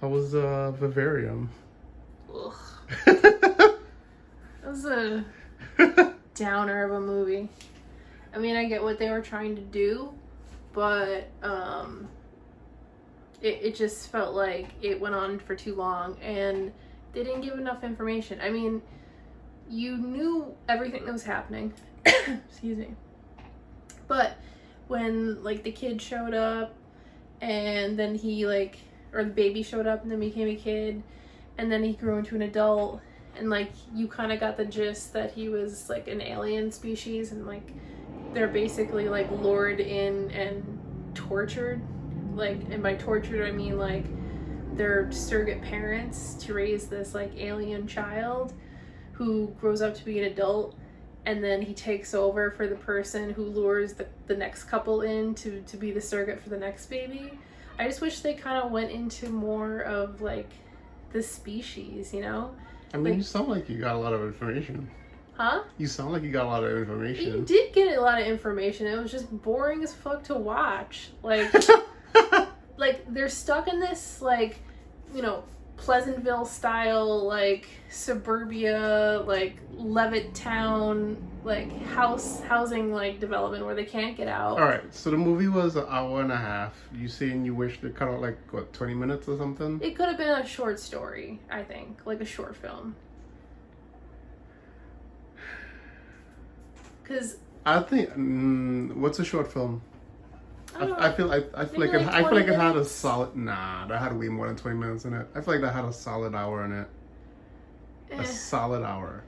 How was Vivarium? Ugh. That was a downer of a movie. I mean, I get what they were trying to do, but it just felt like it went on for too long and they didn't give enough information. I mean, you knew everything that was happening. Excuse me. But when, like, the kid showed up and then he, like, or the baby showed up and then became a kid and then he grew into an adult and, like, you kind of got the gist that he was, like, an alien species and, like, they're basically, like, lured in and tortured. Like, and by tortured I mean, like, they're surrogate parents to raise this, like, alien child who grows up to be an adult, and then he takes over for the person who lures the next couple in to be the surrogate for the next baby. I just wish they kind of went into more of, like, the species, you know? I mean, like, you sound like you got a lot of information. Huh? You sound like you got a lot of information. You did get a lot of information. It was just boring as fuck to watch. Like, like, they're stuck in this, like, you know, Pleasantville style, like, suburbia, like, Levittown, like, housing, like, development where they can't get out. Alright, so the movie was an hour and a half. You saying you wish they cut out, like, what, 20 minutes or something? It could have been a short story, I think. Like, a short film. Because I think, what's a short film? I feel like Maybe it had a minutes? solid. Nah, that had way more than 20 minutes in it. I feel like that had a solid hour in it. A solid hour.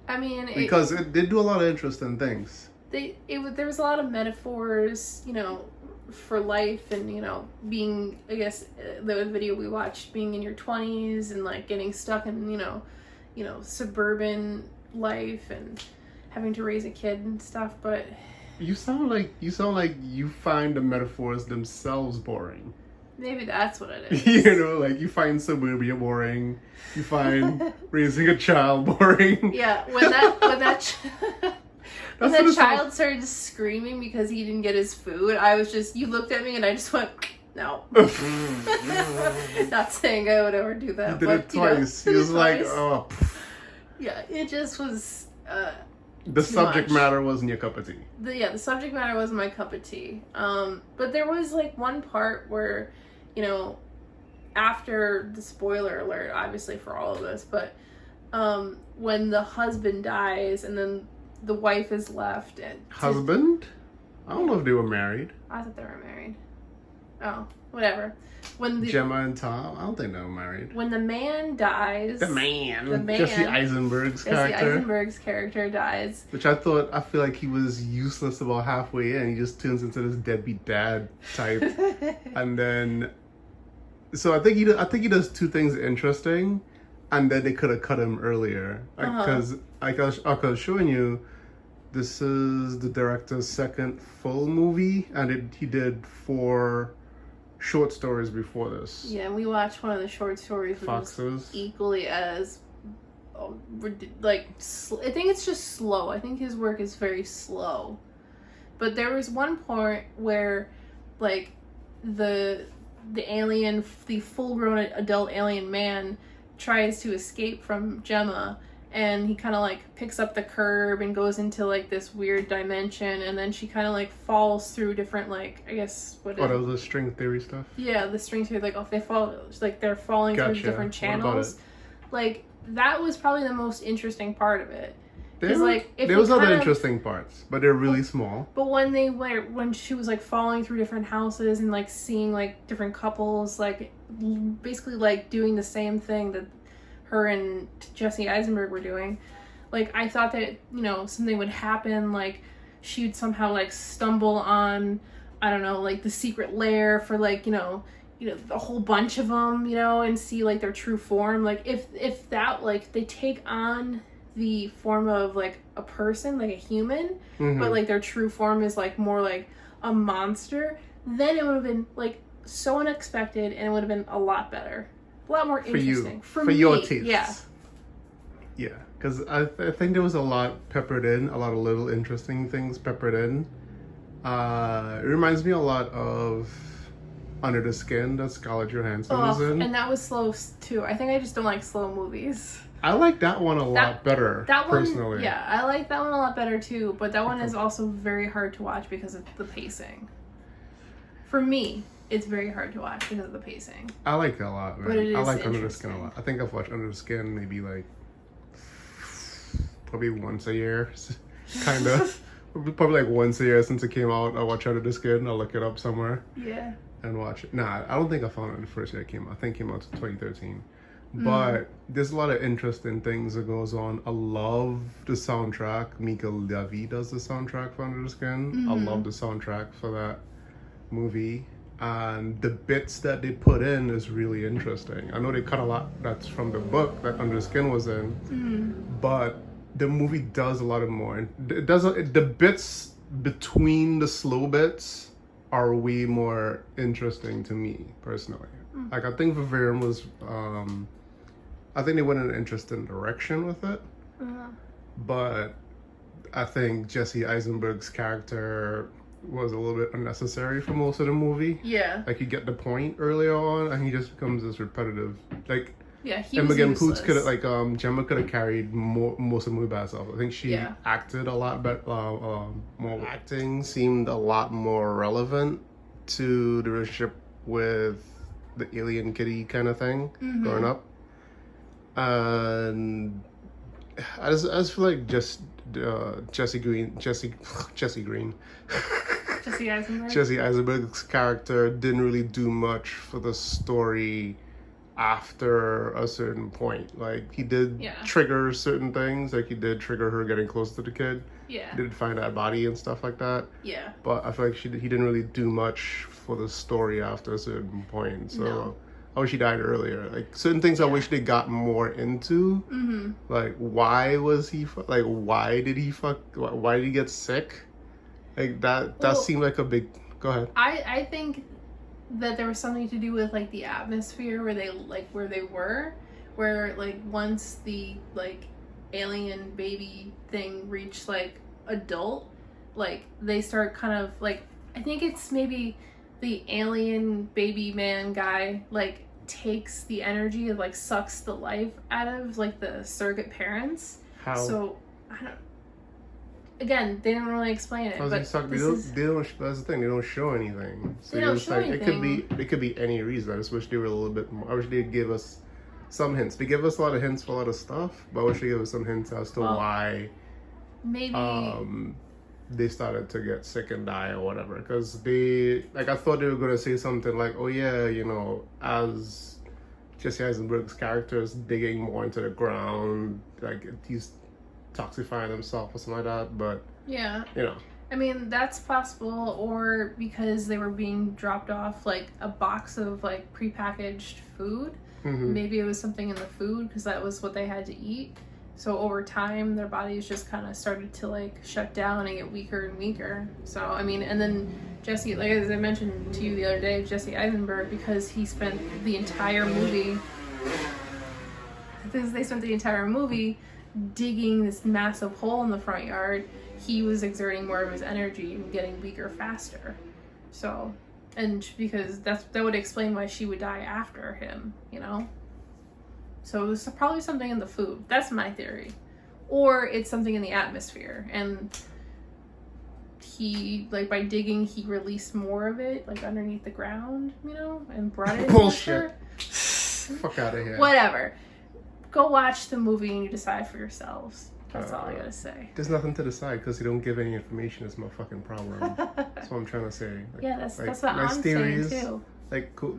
I mean, because it did do a lot of interesting things. There was a lot of metaphors, you know, for life and, you know, being, I guess, the video we watched, being in your 20s and, like, getting stuck in, you know, suburban life and having to raise a kid and stuff, but You sound like you find the metaphors themselves boring. maybe that's what it is. You know, like, you find suburbia boring. You find raising a child boring. Yeah, when that child started screaming because he didn't get his food, I was just, you looked at me and I just went, no. Not saying I would ever do that. You did it twice. He was like, oh. Yeah, it just was. The subject matter wasn't your cup of tea. The subject matter wasn't my cup of tea. But there was, like, one part where, you know, after the spoiler alert, obviously for all of this, but when the husband dies and then the wife is left. Husband? I don't know if they were married. I thought they were married. Oh, whatever. When Gemma and Tom, I don't think they were married. When the man dies, the man, Jesse Eisenberg's character dies. Which I feel like he was useless about halfway in. He just turns into this deadbeat dad type, and then, so I think he does two things interesting, and then they could have cut him earlier, because I was showing you, this is the director's second full movie, and he did 4 short stories before this. Yeah, and we watched one of the short stories, which was equally as, like, I think it's just slow. I think his work is very slow. But there was one point where, like, the alien, the full-grown adult alien man tries to escape from Gemma, and he kind of, like, picks up the curb and goes into, like, this weird dimension, and then she kind of, like, falls through different, like, I guess, that was the string theory stuff? Yeah, the string theory, like, they're falling through different channels. Like, that was probably the most interesting part of it. There was other interesting parts, but they're really small. But when she was, like, falling through different houses and, like, seeing, like, different couples, like, basically, like, doing the same thing that her and Jesse Eisenberg were doing, like, I thought that, you know, something would happen, like, she'd somehow, like, stumble on, I don't know, like, the secret lair for, like, you know, a whole bunch of them, you know, and see, like, their true form. Like, if that, like, they take on the form of, like, a person, like a human, but, like, their true form is, like, more like a monster, then it would have been, like, so unexpected, and it would have been a lot better. A lot more interesting. For me, your taste. Yeah. Yeah, because I think there was a lot peppered in, a lot of little interesting things peppered in. It reminds me a lot of Under the Skin that Scarlett Johansson was in. And that was slow too. I think I just don't like slow movies. I like that one a lot better, personally. One, yeah, I like that one a lot better too, but that one is also very hard to watch because of the pacing. For me, it's very hard to watch because of the pacing. I like that a lot, man. But it is I like Under the Skin a lot. I think I've watched Under the Skin maybe like probably once a year, kind of. Probably like once a year since it came out. I watch Under the Skin. I'll look it up somewhere. Yeah. And watch it. Nah, I don't think I found it the first year it came out. I think it came out in 2013. But there's a lot of interesting things that goes on. I love the soundtrack. Mika Levy does the soundtrack for Under the Skin. I love the soundtrack for that movie. And the bits that they put in is really interesting. I know they cut a lot that's from the book that Under the Skin was in. But the movie does a lot of more. The bits between the slow bits are way more interesting to me, personally. Like, I think Vivarium was... I think they went in an interesting direction with it, but I think Jesse Eisenberg's character was a little bit unnecessary for most of the movie. Yeah. Like, you get the point earlier on, and he just becomes this repetitive. Like, yeah, he Imogen was Poots could have, like, Gemma could have carried most of the movie by herself. I think she acted a lot better. More acting seemed a lot more relevant to the relationship with the alien kitty kind of thing growing up. And I just feel like Jesse Eisenberg's character didn't really do much for the story after a certain point. Like, he did trigger certain things, like he did trigger her getting close to the kid. Yeah. He did find that body and stuff like that. Yeah. But I feel like he didn't really do much for the story after a certain point. So I wish he died earlier. Like, certain things I wish they got more into. Like, why was he like, why did he why did he get sick? Like, that seemed like a big... Go ahead. I think that there was something to do with, like, the atmosphere where they were, where, like, once the, like, alien baby thing reached, like, adult, like, they start kind of, like, I think it's maybe the alien baby man guy, like, takes the energy, like, sucks the life out of, like, the surrogate parents. How? So, I don't... Again, they didn't really explain it. But that's the thing. They don't show anything. So they don't show anything. It could be any reason. I just wish they were a little bit more. I wish they'd give us some hints. They give us a lot of hints for a lot of stuff, but I wish they give us some hints as to why maybe they started to get sick and die or whatever. Because they, like, I thought they were gonna say something like, oh yeah, you know, as Jesse Eisenberg's character is digging more into the ground, like, he's toxifying himself or something like that, but yeah, you know, I mean, that's possible. Or because they were being dropped off, like, a box of, like, prepackaged food. Maybe it was something in the food because that was what they had to eat. So over time, their bodies just kind of started to, like, shut down and get weaker and weaker. So, I mean, and then Jesse, like, as I mentioned to you the other day, Jesse Eisenberg, because he spent the entire movie digging this massive hole in the front yard, he was exerting more of his energy and getting weaker faster. So, and because that would explain why she would die after him, you know? So it was probably something in the food. That's my theory. Or it's something in the atmosphere. And he, like, by digging, he released more of it, like, underneath the ground, you know? And brought it bullshit. Fuck out of here. Whatever. Go watch the movie and you decide for yourselves. That's all I gotta say. There's nothing to decide because you don't give any information. Is my fucking problem. That's what I'm trying to say. Like, yeah, that's what I'm saying too. Like, cool.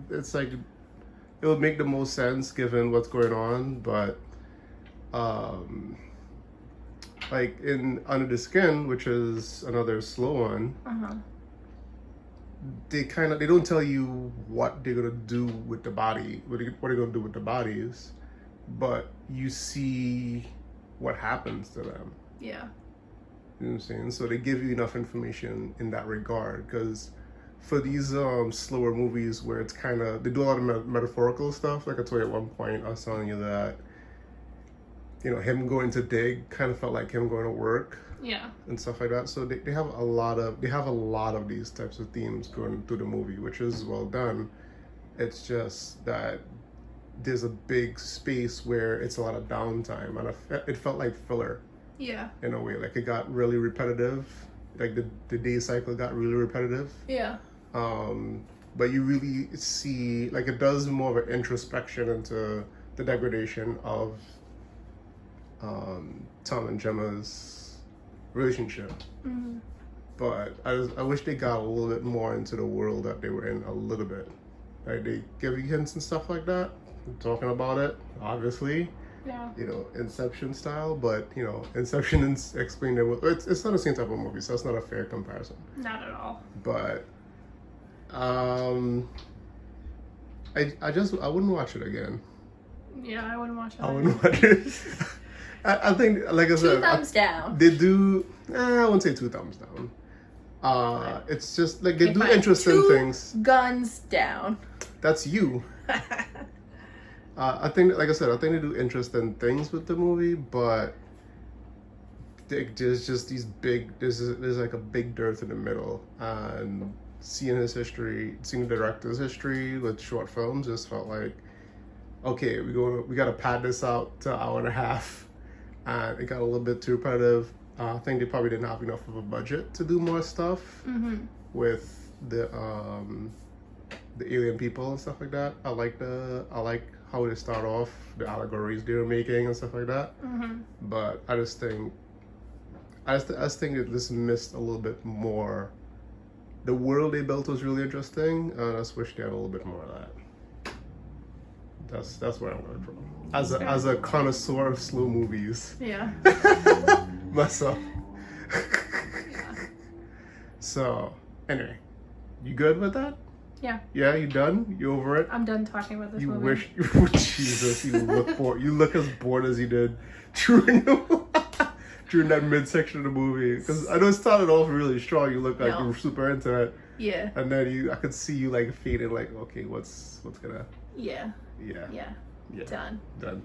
It's like, it would make the most sense given what's going on, but like in Under the Skin, which is another slow one, they don't tell you what they're gonna do with the body, what they're gonna do with the bodies. But you see what happens to them. Yeah. You know what I'm saying? So they give you enough information in that regard. Because for these slower movies where it's kind of... They do a lot of metaphorical stuff. Like I told you at one point, I was telling you that him going to dig kind of felt like him going to work. Yeah. And stuff like that. So they have a lot of these types of themes going through the movie, which is well done. It's just that there's a big space where it's a lot of downtime, and it felt like filler. Yeah. In a way, like it got really repetitive. Like the day cycle got really repetitive. Yeah. But you really see, like, it does more of an introspection into the degradation of Tom and Gemma's relationship. Mm-hmm. But I wish they got a little bit more into the world that they were in a little bit. Like, they give you hints and stuff like that, talking about it, obviously. Yeah. Inception style, but, Inception explained it. It's not the same type of movie, so that's not a fair comparison. Not at all. But, I wouldn't watch it again. Yeah, I wouldn't watch it. I wouldn't watch it. I think, like I said, 2 thumbs down. They do. I wouldn't say 2 thumbs down. It's just like they do interesting things. Guns down. That's you. I think, like I said, I think they do interesting things with the movie, but there's just these big. There's like a big dearth in the middle, and seeing the director's history with short films, just felt like, okay, we got to pad this out to an hour and a half. And it got a little bit too repetitive. I think they probably didn't have enough of a budget to do more stuff with the alien people and stuff like that. I like how they start off, the allegories they were making and stuff like that. But I just think it just missed a little bit more. The world they built was really interesting, and I just wish they had a little bit more of that. That's where I'm going from. As a connoisseur of slow movies. Yeah. Myself. Yeah. So, anyway, you good with that? Yeah. Yeah, you done? You over it? I'm done talking about this you movie. Wish Jesus, you look bored. You look as bored as you did during that midsection of the movie. Because I know it started off really strong. You look like you were super into it. Yeah. And then I could see you like fading. Like, okay, what's gonna? Yeah. Yeah. Yeah. Done.